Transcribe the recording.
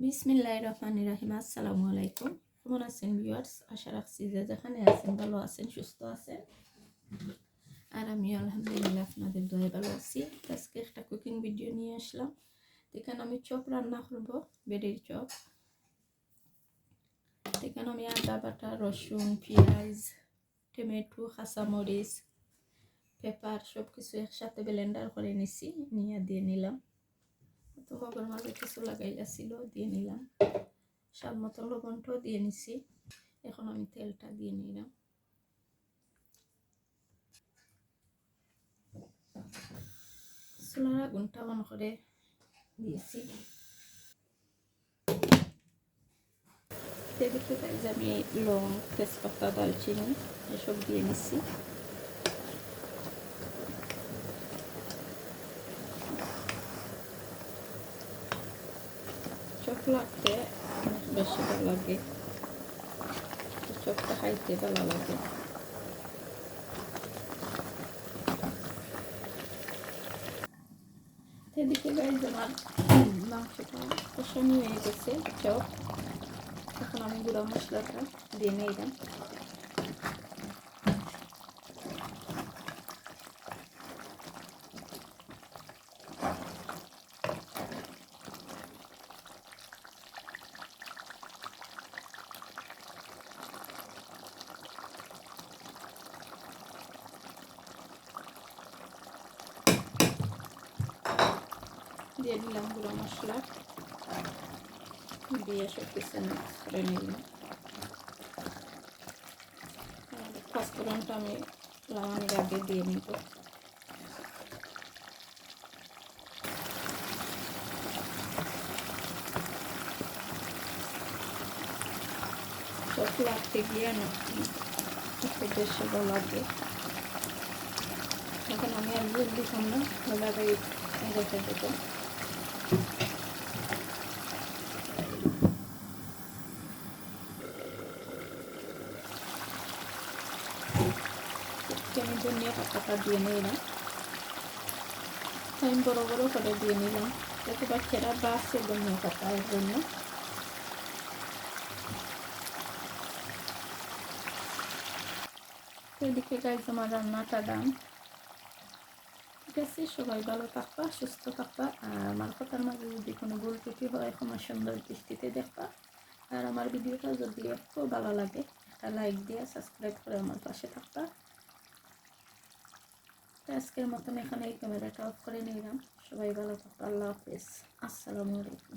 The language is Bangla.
বিসমিল্লাহির রহমানির রহিম। আসসালামু আলাইকুম। কেমন আছেন ভিউয়ার্স? আশা রাখছি যে যেখানে আছেন ভালো আছেন, সুস্থ আছেন। আর আমি আলহামদুলিল্লাহ আপনাদের দয়ায় ভালো আছি। আজকে একটা কুকিং ভিডিও নিয়ে আসলাম। এখানে আমি চপ রান্না করব, বেড়ের চপ। এখানে আমি আদা বাটা, রসুন, পেঁয়াজ, টমেটো, কাঁচামরিচ, পেপার সব কিছু একসাথে ব্লেন্ডার করে নিছি, নিয়ে দিয়ে নিলাম। তো মগের মাঝে কিছু লাগাই আসছিল, দিয়ে নিলাম। স্বাদ মতো লবণটাও দিয়ে নিছি। এখন আমি তেলটা দিয়ে নিলাম। চুলার আগুনটা অন করে দিয়েছি। এদিকে গাইজ আমি লং, তেজপাতা, দালচিনি এসব দিয়ে নিচ্ছি। চপ লাগতে অনেক বেশি ভালো লাগে, চপটা খাইতে ভালো লাগে। এদিকে গাইজ আমার মাংসটা কষানো হয়ে গেছে চপ। এখন আমি গুঁড়া মশলাটা দিয়ে নিলাম। দিয়ে দিলাম গুঁড়া মশলা, দিয়ে সব কিছু মিক্স করে নিলাম। পাঁচফোড়নটা আমি লাগানোর আগে দিয়ে নিব। চপ লাগতে গিয়ে না একটু বেশি ভালো লাগে। এখন আমি আর দুধ দিতাম না, লাগাই রেখে দেবো। আমি ধনিয়া পাতাটা দিয়ে নিলাম, আমি বড়ো বড়ো করে দিয়ে নিলাম যাতে বাচ্চারা বাসে ধনিয়া পাতা, এর জন্য। এদিকে গাইজ আমার রান্নাটা ডান। ঠিক আছে, সবাই ভালো থাকবা, সুস্থ থাকবা। আর আমার কথার মাঝে যদি কোনো ভুল ত্রুটি হয় ক্ষমা সুন্দর দৃষ্টিতে দেখবা। আর আমার ভিডিওটা যদি একটু ভালো লাগে একটা লাইক দিয়ে সাবস্ক্রাইব করে আমার পাশে থাকবা। আজকের মতন এখানে এই ক্যামেরাটা অফ করে নিলাম। সবাই ভালো থাকবা। আল্লাহ হাফেজ। আসসালামু আলাইকুম।